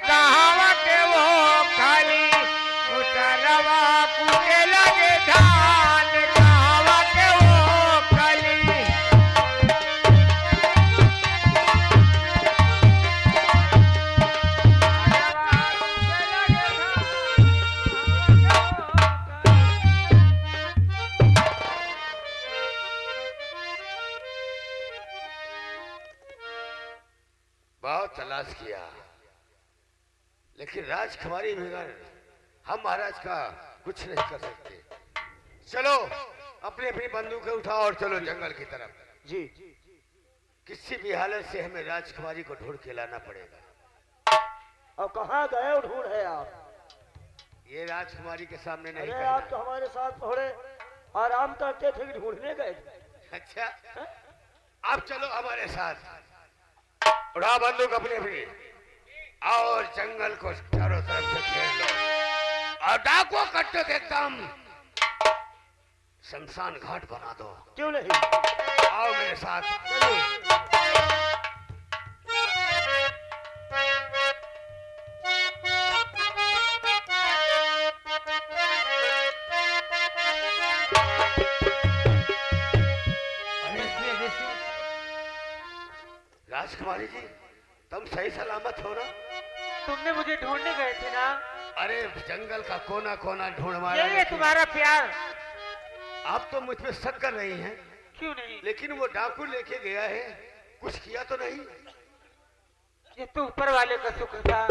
कहावा के वो खाली उतरवा कूटे लगे धान कहावा के वो खाली बहुत तलाश किया लेकिन राजकुमारी बगैर हम महाराज का कुछ नहीं कर सकते। चलो अपनी अपनी बंदूकें उठाओ और चलो जंगल की तरफ। जी किसी भी हालत से हमें राजकुमारी को ढूंढ के लाना पड़ेगा। अब कहाँ गए और ढूंढ है आप? ये राजकुमारी के सामने नहीं अरे कहना। आप तो हमारे साथ थोड़े आराम करते थे कि ढूंढने गए थे। अच्छा आप चलो हमारे साथ। उठाओ बंदूक अपनी अपनी और जंगल को चारों तरफ से घेर लो और डाकुओं कट्टे से एकदम शमशान घाट बना दो। क्यों नहीं? आओ मेरे साथ। चलो। राजकुमारी जी तुम सही सलामत हो ना? तुमने मुझे ढूंढने गए थे ना? अरे जंगल का कोना कोना ढूंढ मारा। यही है तुम्हारा प्यार। आप तो मुझ पे शक कर रही हैं। क्यों नहीं? लेकिन वो डाकू लेके गया है, कुछ किया तो नहीं? ये तो ऊपर वाले का शुक्र था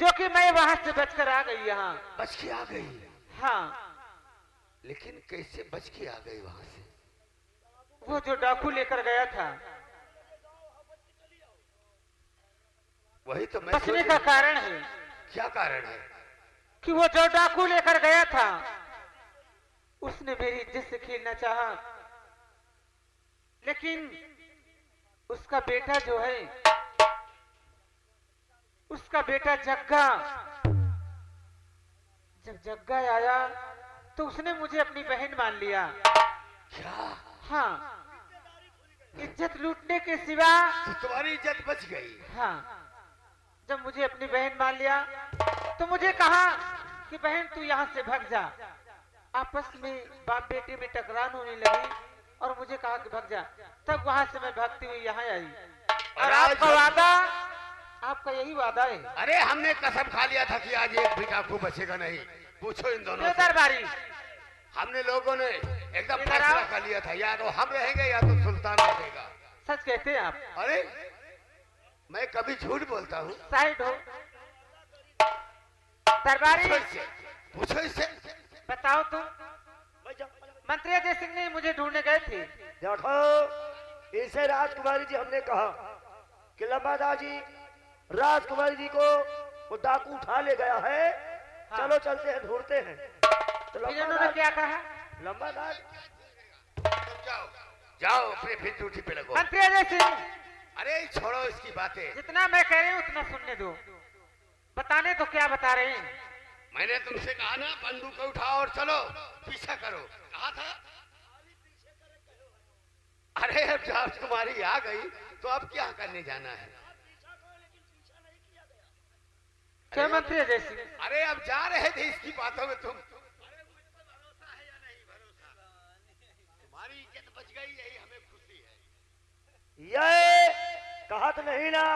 जो कि मैं वहां से बचकर आ गई यहाँ। बच के आ गई? हाँ। लेकिन कैसे बच के आ गई वहां से? वो जो डाकू लेकर गया था वही तो मैं बचने का कारण है। क्या कारण है? कि वो जो डाकू लेकर गया था उसने मेरी इज्जत से खेलना चाहा, लेकिन उसका बेटा जो है, उसका बेटा जग्गा, जब जग्गा आया तो उसने मुझे अपनी बहन मान लिया। क्या? हाँ, इज्जत लूटने के सिवा। तो तुम्हारी इज्जत बच गई? हाँ, जब मुझे अपनी बहन मान लिया तो मुझे कहा कि बहन तू यहाँ से भाग जा। आपस में बाप बेटे में टकरार होने लगी और मुझे कहा कि भाग जा। तब वहां से मैं भागती हुई यहाँ आई। और आपका वादा, आपका यही वादा है? अरे हमने कसम खा लिया था कि आज एक भी डाकू बचेगा नहीं। पूछो इन दोनों से। दरबारी, हमने लोगों ने एकदम फैसला कर लिया था, या तो हम रहेंगे या तो सुल्तान रहेगा। सच कहते हैं आप? अरे मैं कभी झूठ बोलता हूँ? साइड हो। दरबारी पूछो इससे। बताओ तुम। मंत्री अजय सिंह ने मुझे ढूंढने गए थे। देखो इसे राजकुमारी जी हमने कहा कि लंबादार जी राजकुमारी जी को वो डाकू उठा ले गया है। हाँ। चलो चलते हैं ढूंढते हैं। तो उन्होंने क्या कहा? लंबादार जाओ जाओ अपने फिर ड्यूटी पे लगो। मंत्री अजय सिंह, अरे छोड़ो इसकी बातें। जितना मैं कह रही हूँ उतना सुनने दो। बताने तो क्या बता रहे हैं? मैंने तुमसे कहा ना बंदूक उठाओ और चलो पीछा करो, कहा था। अरे अब राजकुमारी आ गई तो अब क्या करने जाना है? क्या मंत्री अजय सिंह? अरे अब जा रहे थे इसकी बातों में तुम। तुम्हारी इज्जत बच गई, यही हमें खुशी है। ये कहा तो नहीं ना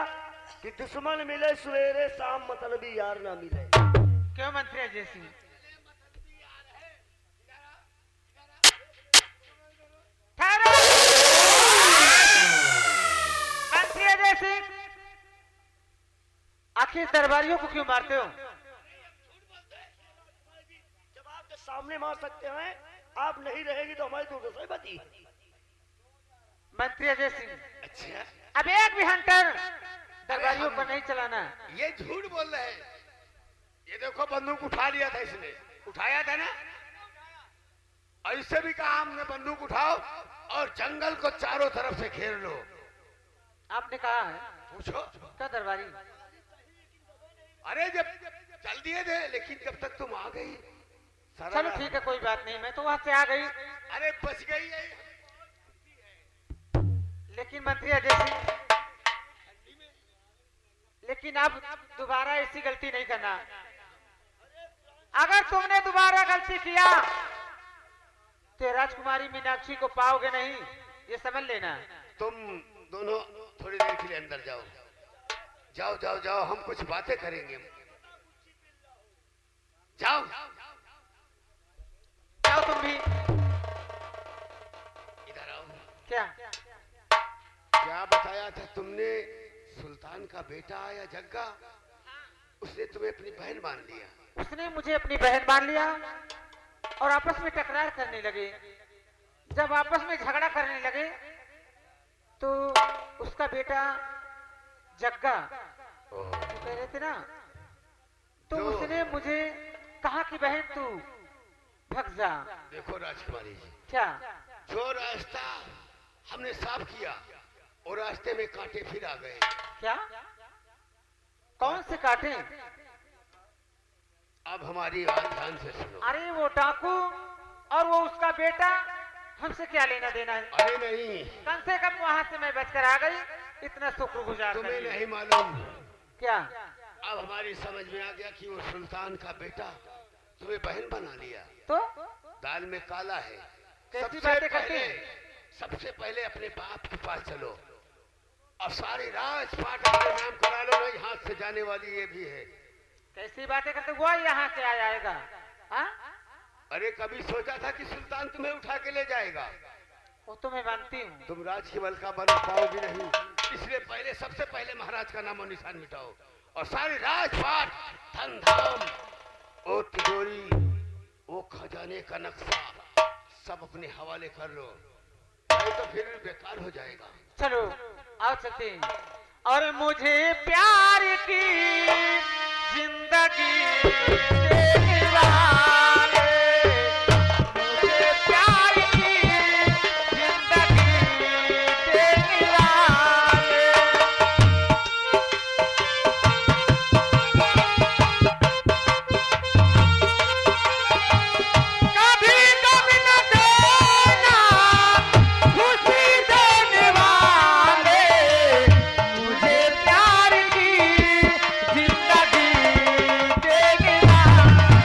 कि दुश्मन मिले सवेरे शाम मतलबी यार ना मिले। क्यों मंत्री अजय सिंह? मंत्री अजय सिंह, आखिर दरबारियों को क्यों मारते हो? जब आपके सामने मार सकते हैं, आप नहीं रहेगी तो हमारी दुर्दशा बची। मंत्री अजय सिंह, अच्छा अब एक भी हंटर दरबारियों को नहीं चलाना। ये झूठ बोल रहे हैं। ये देखो बंदूक उठा लिया था इसने, उठाया था ना? और इससे भी कहा हमने बंदूक उठाओ और जंगल को चारों तरफ से घेर लो। आपने कहा है? पूछो। क्या दरबारी? अरे जब चल दिए थे, लेकिन जब तक तुम आ गई। चलो ठीक है, कोई बात नहीं, मैं तो वहां से आ गई। अरे बच गई है। लेकिन मंत्री अजय सिंह, लेकिन अब दोबारा ऐसी गलती नहीं करना। अगर तुमने दोबारा गलती किया तो राजकुमारी मीनाक्षी को पाओगे नहीं, ये समझ लेना। तुम दोनों थोड़ी देर के लिए अंदर जाओ, जाओ जाओ जाओ, हम कुछ बातें करेंगे। जाओ जाओ तुम भी। इधर आओ। क्या क्या बताया था तुमने? सुल्तान का बेटा आया जग्गा, उसने तुम्हें अपनी बहन मान लिया। उसने मुझे अपनी बहन मान लिया और आपस में टकरार करने लगे। जब आपस में झगड़ा करने लगे तो उसका बेटा जग्गा ओह, वो कह रहे थे ना, तो जो- उसने मुझे कहा कि बहन तू भग जा। देखो राजकुमारी जी, क्या जो रास्ता हमने साफ किया और रास्ते में कांटे फिर आ गए। क्या कौन से काटे? अब हमारी बात ध्यान से सुनो। अरे वो डाकू और वो उसका बेटा, हमसे क्या लेना देना है? अरे नहीं, कम से कम वहां से मैं बचकर आ गई, इतना शुक्रगुजार तुम्हें करिए। नहीं मालूम। क्या अब हमारी समझ में आ गया कि वो सुल्तान का बेटा तुम्हें बहन बना लिया। तो दाल में काला है। कैसी बातें करते हैं? सबसे पहले अपने बाप के पास चलो और सारी राजपाट अपने नाम करा लो। नहीं, हाथ से जाने वाली ये भी है। कैसी बातें करते? वो यहाँ से आ जाएगा। हाँ अरे कभी सोचा था कि सुल्तान तुम्हें उठा के ले जाएगा? वो तो मैं मानती हूँ। तुम राज के बल का बन पाओगी नहीं, इसलिए पहले सबसे पहले महाराज का नाम और निशान मिटाओ और सारी राजपाट, धन धाम, वो तिजोरी, वो खजाने का नक्शा सब अपने हवाले कर लो, नहीं तो फिर बेकार हो जाएगा। चलो आओ चलते हैं। और मुझे प्यार की जिंदगी देने वाले, मुझे प्यार की जिंदगी देने वाले, कभी कभी न देना खुशी देने वाले, मुझे प्यार की जिंदगी देने वाले।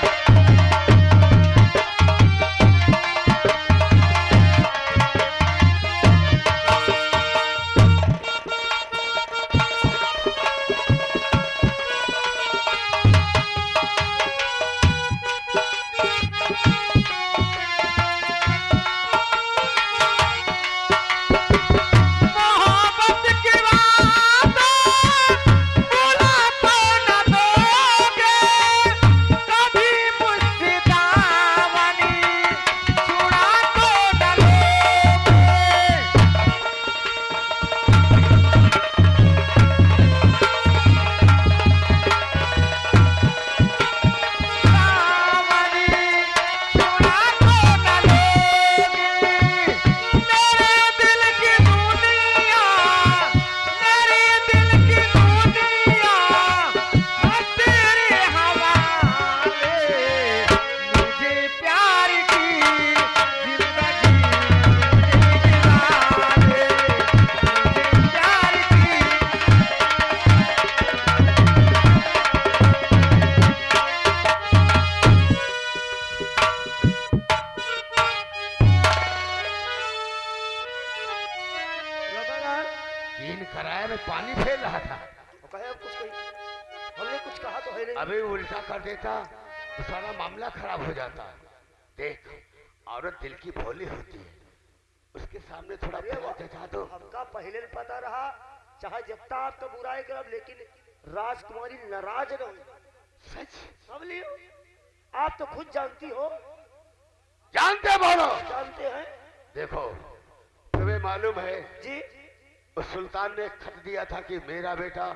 मोहब्बत की बात बुला तो न दोगे, कभी मुझसे दामनी छुड़ा तो न लोगे। दामनी छुड़ा तो न लोगे। मेरे दिल की दुनिया, मेरे दिल की दुनिया है तेरे हवाले, मुझे प्यार की जिंदगी देने वाले, मुझे प्यार की। लबादार, तीन कराए में पानी फेर रहा था, वो कहे अब कुछ कही, हमने कुछ कहा तो है नहीं। अभी उल्टा कर देता तो सारा मामला खराब हो जाता। देख, औरत दिल की भोली होती है, उसके सामने थोड़ा अरे प्यार जता दो। हमका पहले न पता रहा, चाहे जितना आप तो बुराई करब, लेकिन राजकुमारी नाराज न हो। सच समझ लियो, आप तो खुद जानती हो, जानते बोलो। जानते हैं देखो, तुम्हें मालूम है जी। उस सुल्तान ने खत दिया था कि मेरा बेटा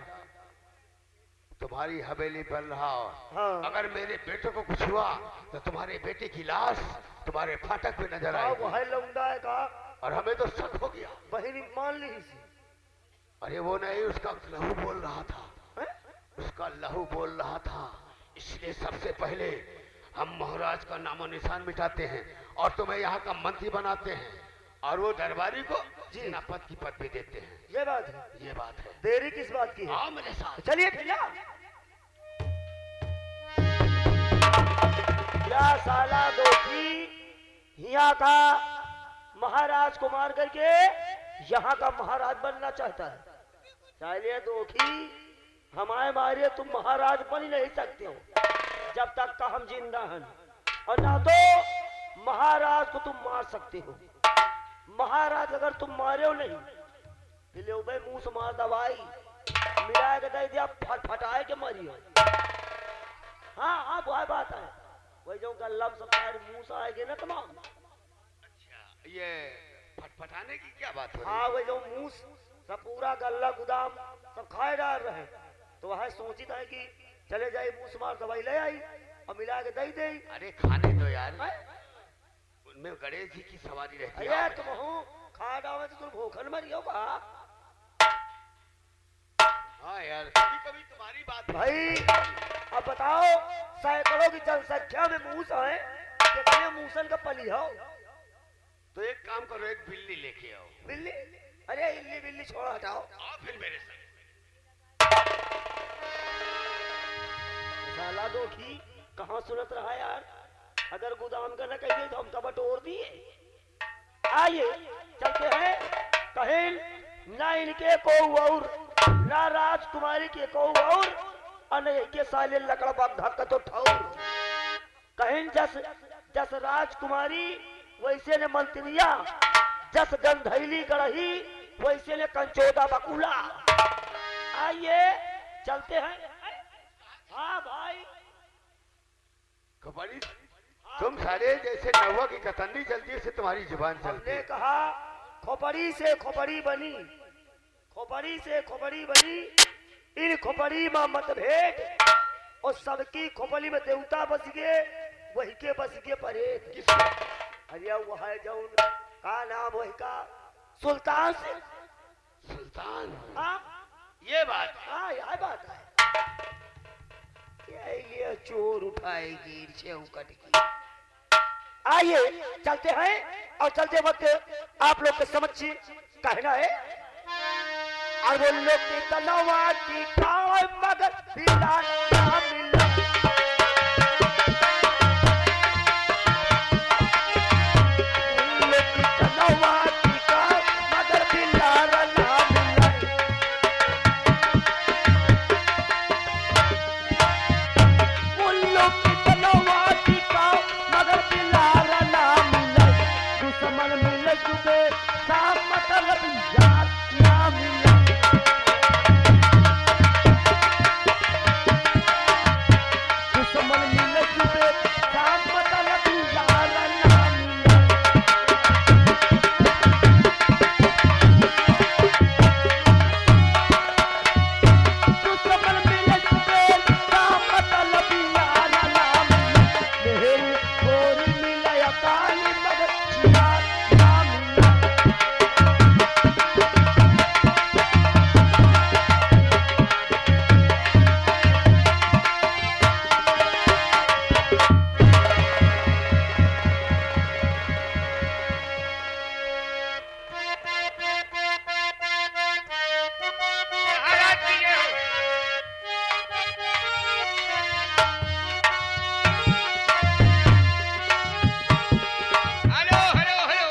तुम्हारी हवेली पर रहा, हाँ। अगर मेरे बेटे को कुछ हुआ तो तुम्हारे बेटे की लाश तुम्हारे फाटक पे नजर हाँ, आएगी। वो है लौंडा है का, और हमें तो शक हो गया। बहनी मान ली सी। अरे वो नहीं, उसका लहू बोल रहा था, हैं? उसका लहू बोल रहा था। इसलिए सबसे पहले हम महाराज का नामो निशान मिटाते हैं और तुम्हें यहाँ का मंत्री बनाते हैं, और वो दरबारी को जी। सेनापति की पदवी देते हैं। ये बात है। ये बात है। देरी किस बात की है? आओ मेरे साथ। चलिए भैया। क्या साला दोषी यहाँ का महाराज को मार करके यहाँ का महाराज बनना चाहता है? चलिए दोखी, हमारे मारे तुम महाराज बन ही नहीं सकते हो जब तक का हम जिंदा हैं, और ना तो महाराज को तुम मार सकते हो। महाराज अगर तुम मारे हो नहीं फिर मुंह से मार दवाई मिला के दे दिया, फटफटाए के मरी हो। हाँ हाँ वह बात है, वही जो गल्लम सब मुंह से आएगी ना तमाम। अच्छा, ये फटफटाने की क्या बात हो रही हाँ वही जो मुंह सब पूरा गल्ला गुदाम सब खाए डाल रहे, तो वह सोचित है कि चले जाए मुंह से मार दवाई ले आई और मिला के दे दे। अरे खाने दो यार, उनमें गणेश जी की सवारी रहती है। अरे तुम हो खा डावे तो तुम भूखन मरी हो का? हाँ यार, कभी कभी तुम्हारी बात भाई अब बताओ, सैकड़ों की जनसंख्या में मूस है, कितने मूसन का पली हो? तो एक काम करो, एक बिल्ली लेके आओ। बिल्ली? अरे इल्ली बिल्ली छोड़ो, हटाओ। आओ फिर मेरे साथ। साला दोखी कहाँ सुनत रहा यार, अगर गोदाम का न कहिए तो हम तो बटोर दिए। आइए चलते हैं, कहीं ना इनके को और ना राजकुमारी के को और के साले लकड़ धक्का तो ठौर। कहीं जस राजकुमारी वैसे ने मंत्रिया, जस गंधैली गढ़ही वैसे ने कंचोदा बकुला। आइए चलते हैं। हाँ भाई खोपड़ी, तुम सारे जैसे नौवा की कतन्नी चलती है, उससे तुम्हारी जुबान चलती हमने है। कहा खोपड़ी से खोपड़ी बनी, खोपड़ी से खोपड़ी बनी, इन खोपड़ी में मतभेद, और सबकी खोपड़ी में देवता बस गए, वही के बस गए परेत। किसके? अरे वह है जौन का नाम वही का सुल्तान से। सुल्तान। हाँ ये बात है। हाँ यह बात है। ये चोर उठाएगी चौकट की। आइए चलते हैं, और चलते वक्त आप लोग के समझ कहना है, और वो लोग की तलवार की खाए मगर बिल्ला ना मिला। उन लोग की तलवार की खाए मगर बिल्ला ना मिला। उन लोग की तलवार की खाए मगर बिल्ला ना मिला। दुश्मन मिले जुबे साफ मतलब यार ना मिला। दुश्मन मिले जुबे साफ मतलब यार ना मिला। दुश्मन मिले जुबे साफ मतलब यार ना मिला। मेरी गोरी मिले अकाली मगर यार ना मिला। महाराज की जय हो। हेलो हेलो हेलो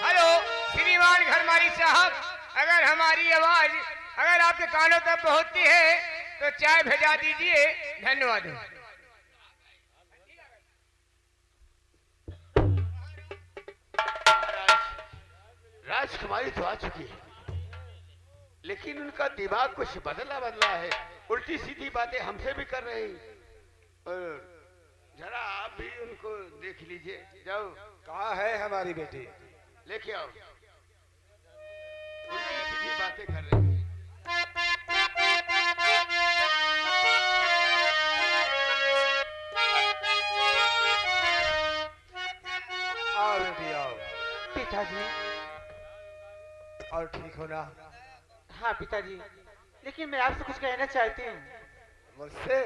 हेलो श्रीमान घरमारी साहब, अगर हमारी आवाज अगर आपके कानों तक पहुंचती है तो चाय भेजा दीजिए, धन्यवाद। राजकुमारी तो आ चुकी है, लेकिन उनका दिमाग कुछ बदला बदला है, उल्टी सीधी बातें हमसे भी कर रही। और जरा आप भी उनको देख लीजिए, जाओ। कहाँ है हमारी बेटी? लेके आओ। उल्टी सीधी बातें कर रही है। आओ बेटी आओ। पिताजी। और ठीक हो ना? हाँ पिताजी, लेकिन मैं आपसे कुछ कहना चाहती हूँ। मुझसे?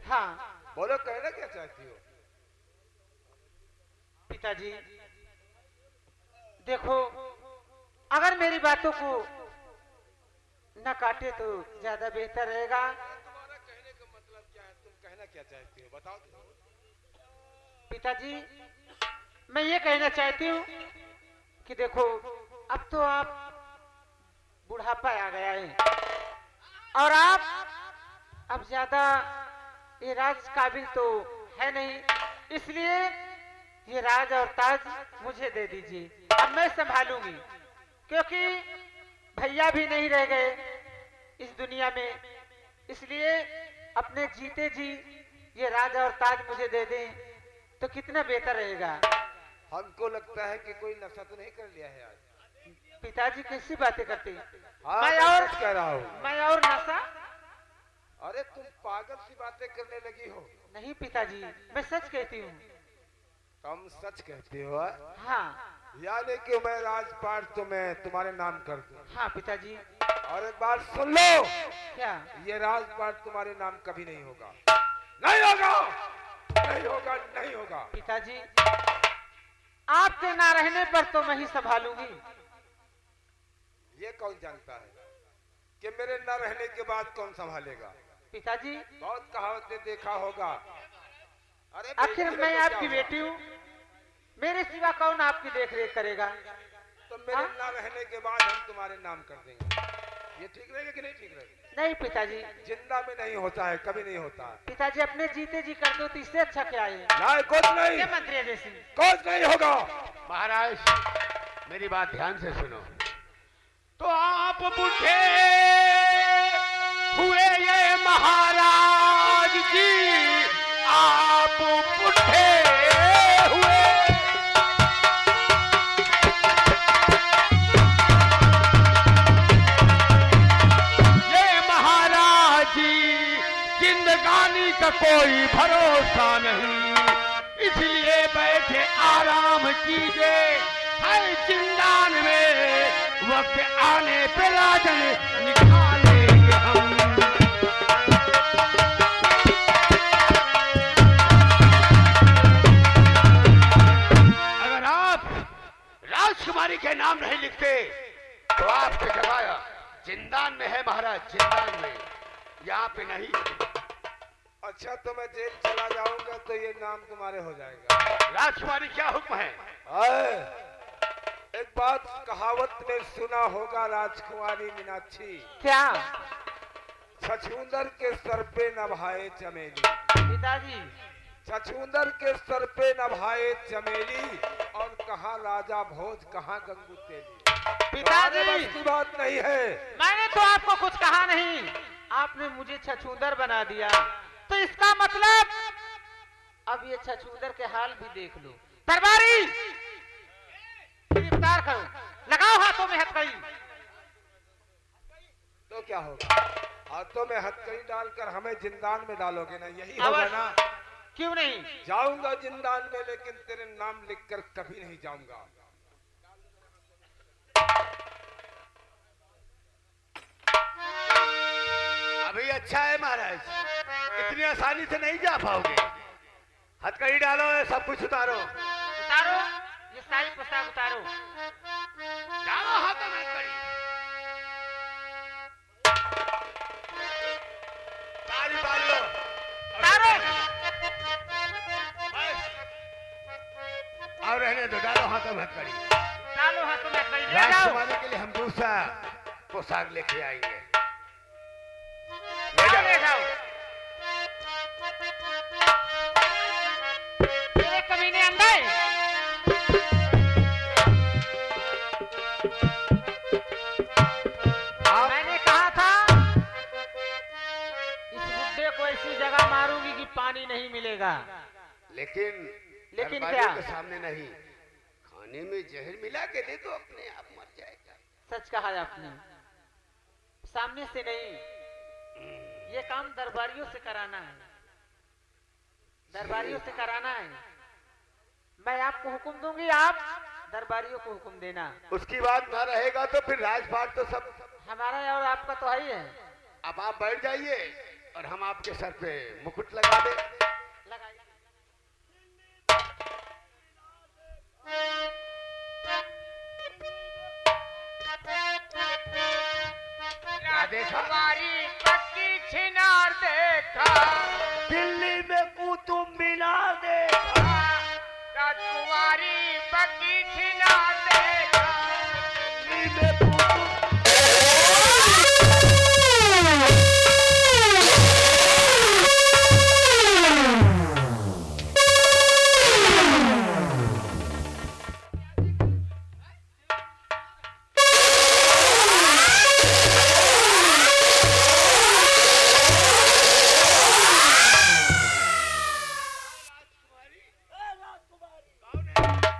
हाँ बोलो, कहना क्या चाहती हो? पिताजी, देखो अगर मेरी बातों को न काटे तो ज्यादा बेहतर रहेगा। तुम्हारा कहने का मतलब क्या है? तुम कहना क्या चाहती हो? बताओ तो। पिताजी, मैं ये कहना चाहती हूँ कि देखो, अब तो आप बुढ़ापा आ गया है और आप अब ज्यादा ये राज काबिल तो है नहीं, इसलिए ये राज और ताज मुझे दे दीजिए। अब मैं संभालूंगी, क्योंकि भैया भी नहीं रह गए इस दुनिया में, इसलिए अपने जीते जी ये राज और ताज मुझे दे दें तो कितना बेहतर रहेगा। हमको लगता है कि कोई नशा तो नहीं कर लिया है आज। पिताजी कैसी बातें करते हैं? हाँ, मैं मैं और सच कह रहा हूँ। मैं और नशा? अरे तुम पागल सी बातें करने लगी हो। नहीं पिताजी, मैं सच कहती हूँ। तुम सच कहती हो? हाँ यानी कि मैं राजपाट तुम्हें तुम्हारे नाम कर दूं। हाँ पिताजी। और एक बात सुन लो, क्या? ये राजपाट तुम्हारे नाम कभी नहीं होगा। नहीं होगा, नहीं होगा, नहीं होगा। पिताजी, आपके ना रहने पर तो मैं ही संभालूंगी। ये कौन जानता है कि मेरे न रहने के बाद कौन संभालेगा? पिताजी, बहुत कहावतें देखा होगा। अरे आखिर बेटी, मैं तो क्या आपकी हुआ? बेटी हूँ, मेरे सिवा कौन आपकी देख रेख करेगा? तो मेरे हाँ? न रहने के बाद हम तुम्हारे नाम कर देंगे। ये ठीक रहेगा कि नहीं ठीक रहेगा? नहीं पिताजी, जिंदा में नहीं होता है, कभी नहीं होता है। पिताजी अपने जीते जी कर दो तो इससे अच्छा क्या है? नहीं, कुछ नहीं, ये मंत्री अजय सिंह। कुछ नहीं होगा। महाराज मेरी बात ध्यान से सुनो। तो आप बूढ़े हुए ये महाराज जी, आप बूढ़े हुए। ये महाराज जी, जिंदगानी का कोई भरोसा नहीं, इसलिए बैठे आराम कीजिए। हर जिंदान में वक्त आने पे राजन निकालेंगे हम। अगर आप राजकुमारी के नाम नहीं लिखते तो आपकी जगह जिंदान में है महाराज, जिंदान में, यहाँ पे नहीं। अच्छा, तो मैं जेल चला जाऊंगा तो ये नाम तुम्हारे हो जाएगा। राजकुमारी क्या हुक्म है? आए, एक बात कहावत में सुना होगा राजकुमारी मीनाक्षी, क्या? छछूंदर के सर पे नभाए चमेली। पिताजी, छछूंदर के सर पे नभाए चमेली, और कहाँ राजा भोज, कहाँ गंगू तेली। तुम्हारे पिताजी, बस की बात नहीं है। मैंने तो आपको कुछ कहा नहीं, आपने मुझे छछूंदर बना दिया, तो इसका मतलब अब ये छछूंदर के हाल भी देख लो। दरबारी, गिरफ्तार करो, लगाओ हाथों में हथकड़ी। तो क्या होगा? हाथों में हथकड़ी डालकर हमें जिंदान में डालोगे ना, यही होगा अवश्य। ना? क्यों नहीं? जाऊंगा जिंदान में, लेकिन तेरे नाम लिखकर कभी नहीं जाऊंगा। अभी अच्छा है महाराज, इतनी आसानी से नहीं जा पाओगे। हथकड़ी डालो, सब कुछ उतारो। उतारो, ये सारी पोशाक उतारो। डालो हाथों में हथकड़ी। ताली बालियों। उतारो। बस। और रहने दो, डालो हाथों में हथकड़ी। डालो हाथों में हथकड़ी, ले जाओ। राजकुमारी के लिए हम दूसरा पोशाक लेके आएंगे। ले जाओ। ये कमीने अंदर। मैंने कहा था इस बुड्ढे को ऐसी जगह मारूंगी कि पानी नहीं मिलेगा। लेकिन क्या? के सामने नहीं, खाने में जहर मिला के दे तो अपने आप मर जाएगा। सच कहा आपने, सामने से नहीं, ये काम दरबारियों से कराना है, दरबारियों से कराना है। मैं आपको हुक्म दूंगी, आप दरबारियों को हुक्म देना। उसकी बात ना रहेगा तो फिर राजपाट तो सब हमारा और आपका तो है ही है। अब आप बैठ जाइए और हम आपके सर पे मुकुट लगा दें। लगाइए। देखा तुम्हारी पक्की छिनार देखा, दिल्ली में कुतुब मीनार देखा, राजकुमारी पक्की छिनार देखा। दिल्ली में कुतुब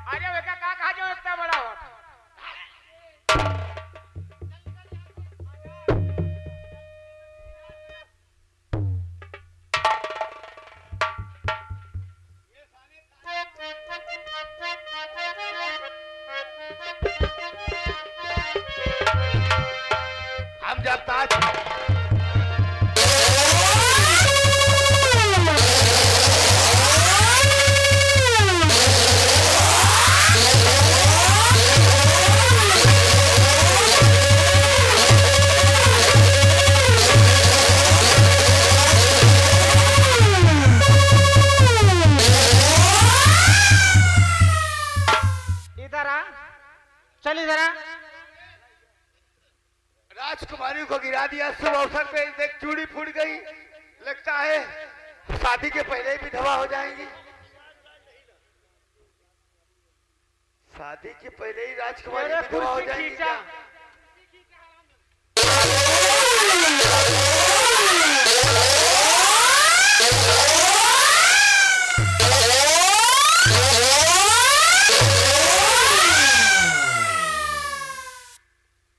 अरे बेटा का कहा जो इतना बड़ा हुआ था? हम जब ताज इधर आ, चल इधर आ। राजकुमारी को गिरा दिया शुभ अवसर पे, देख चूड़ी फूट गई। लगता है शादी के पहले ही विधवा हो जाएंगी। शादी के पहले ही राजकुमारी मेरे विधवा हो कुर्सी जाएंगी खींचा। क्या?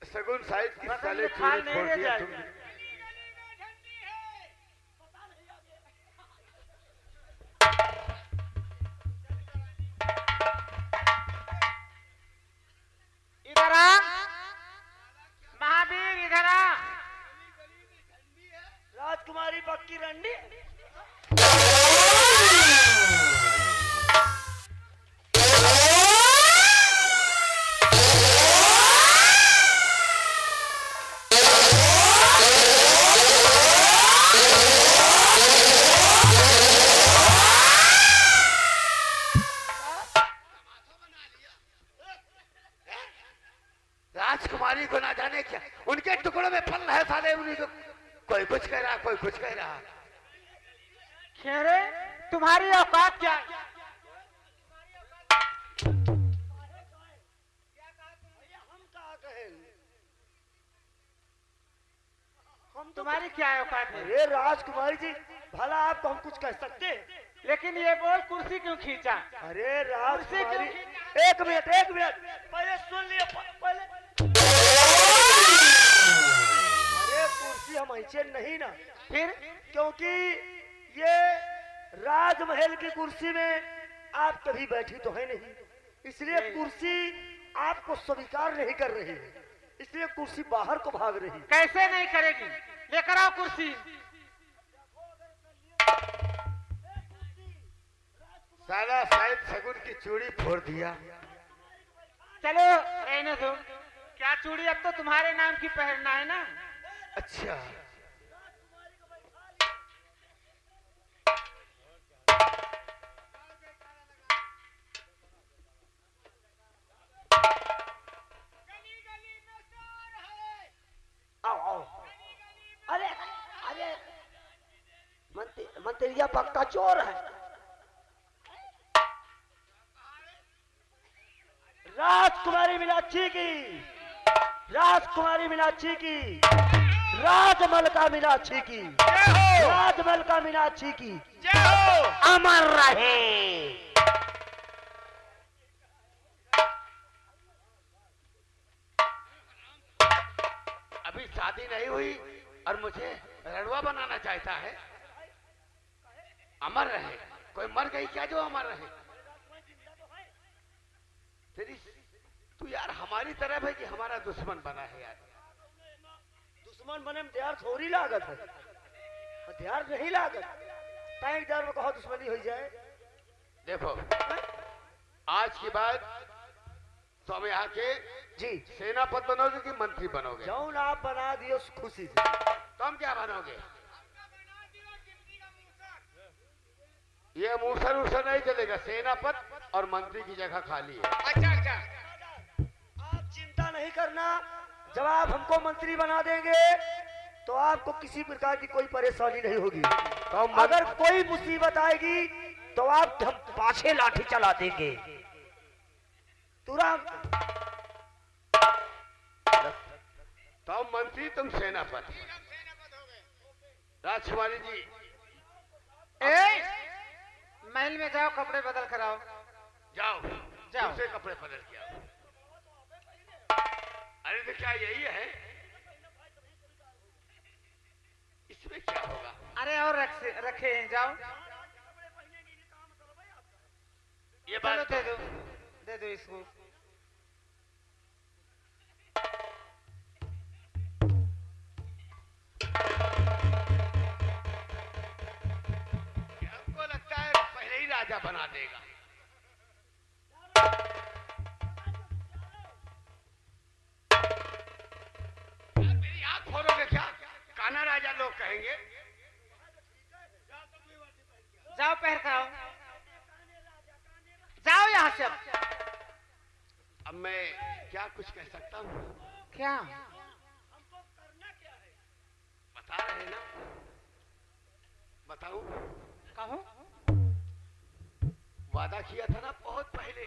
सगुन साइड की पता साले नहीं खाल चूड़ी नहीं फोड़ ले दिया जाएगा। तुमने। इधर आ, महावीर इधर आ। राजकुमारी पक्की रंडी। राजकुमारी को ना जाने क्या उनके टुकड़ों में फल है साले। उन्हीं को कोई कुछ कह रहा, कोई कुछ कह रहा। खेरे, तुम्हारी औकात क्या है? हम कहा कहें, हम तो तुम्हारी क्या औकात है? अरे राजकुमारी जी, भला आपको हम कुछ कह सकते हैं? लेकिन ये बोल, कुर्सी क्यों खींचा? अरे राजकुमारी, क्यों? एक मिनट, पहले सुन लिया, पहले। अरे कुर्सी हम ऐसे नहीं ना, फिर क्योंकि ये राजमहल की कुर्सी में आप कभी बैठी तो है नहीं, इसलिए नहीं। कुर्सी आपको स्वीकार नहीं कर रही है, इसलिए कुर्सी बाहर को भाग रही है। कैसे नहीं करेगी? लेकर आओ कुर्सी। साला शायद सगुन की चूड़ी फोड़ दिया। चलो रहने दो, क्या चूड़ी अब तो तुम्हारे नाम की पहनना है ना। अच्छा आओ आओ। अरे अरे मंत्रिया पक्का चोर है। राजकुमारी मीनाक्षी की, राजकुमारी मीनाक्षी की, राजमलका मीनाक्षी की, राजमलका मीनाक्षी की जय हो। अमर रहे। अभी शादी नहीं हुई और मुझे रड़वा बनाना चाहता है। अमर रहे, कोई मर गई क्या जो अमर रहे? तेरी तू यार हमारी तरफ है कि हमारा दुश्मन बना है यार? दुश्मन बने में देर थोड़ी लागत है, देर नहीं लागत। टाइम देर में कहो दुश्मनी हो जाए। देखो आज के बाद तो हम यहाँ के जी सेनापति बनोगे कि मंत्री बनोगे? जौन आप बना दिए उस खुशी से। तुम क्या बनोगे? ये मूसर उसे नहीं चलेगा, सेनापति और मंत्री की जगह खाली है। अच्छा अच्छा, आप चिंता नहीं करना, जब आप हमको मंत्री बना देंगे तो आपको किसी प्रकार की कोई परेशानी नहीं होगी। तो अगर कोई मुसीबत आएगी तो आप हम पाछे लाठी चला देंगे तुरंत। तुम मंत्री, तुम सेनापति। राजकुमारी जी, महल में जाओ, कपड़े बदल कर आओ। जाओ जाओ। दूसरे कपड़े बदल के आओ। अरे तो क्या यही है? इसमें क्या होगा? अरे और रखे हैं, जाओ। ये चलो बात दे दो इसको। हमको लगता है पहले ही राजा बना देगा। मेरी आंख फोड़ोगे क्या? काना राजा लोग कहेंगे। जाओ पहन कर आओ, जाओ यहाँ से। अब मैं क्या कुछ कह सकता हूँ? क्या बता रहे ना, बताऊं? कहो? वादा किया था ना बहुत पहले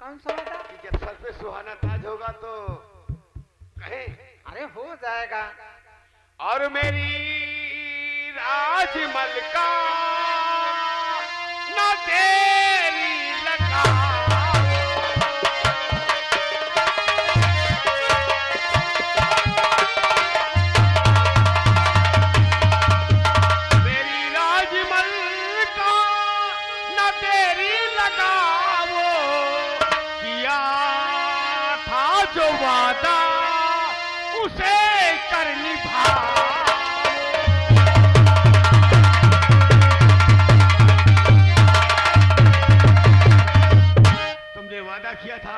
कौन सा वादा? कि जब सर पे सुहाना ताज होगा तो कहें। अरे हो जाएगा। और मेरी राजमल का न तेरी लगा, मेरी राजमल का न तेरी लगा, वो किया था जो वादा उसे कर निभा। तुमने वादा किया था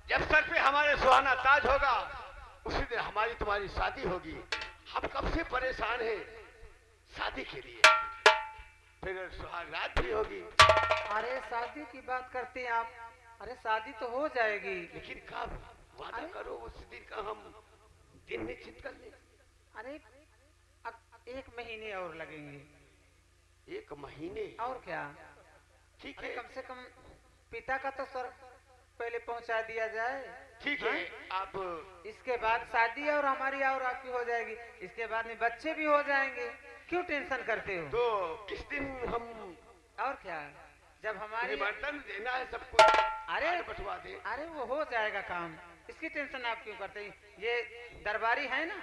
जब सर पे हमारे सुहाना ताज होगा उसी दिन हमारी तुम्हारी शादी होगी। हम कब से परेशान हैं शादी के लिए, फिर सुहाग रात भी होगी। अरे शादी की बात करते हैं आप? अरे शादी तो हो जाएगी, लेकिन कब? वादा करो उस दिन का हम दिन निश्चित कर ले। अरे एक महीने और लगेंगे। 1 महीने? और क्या? ठीक अरे है, कम से कम पिता का तो स्वर्ग पहले पहुंचा दिया जाए। ठीक है। आप इसके बाद शादी और हमारी और आपकी हो जाएगी, इसके बाद में बच्चे भी हो जाएंगे। क्यों टेंशन करते हो? तो किस दिन हम और क्या, जब हमारी निमंत्रण देना है सबको, अरे आज बंटवा दे। अरे वो हो जाएगा काम, इसकी टेंशन आप क्यों करते हैं? ये दरबारी है ना।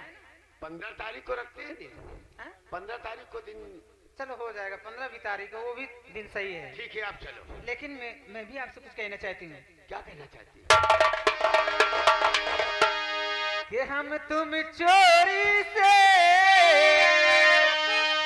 15 तारीख को रखते हैं दिन। हाँ? 15 तारीख को दिन। चलो हो जाएगा, 15 तारीख को, वो भी दिन सही है। ठीक है, आप चलो। लेकिन मैं भी आपसे कुछ कहना चाहती हूँ। क्या कहना चाहती है? कि हम तुम चोरी से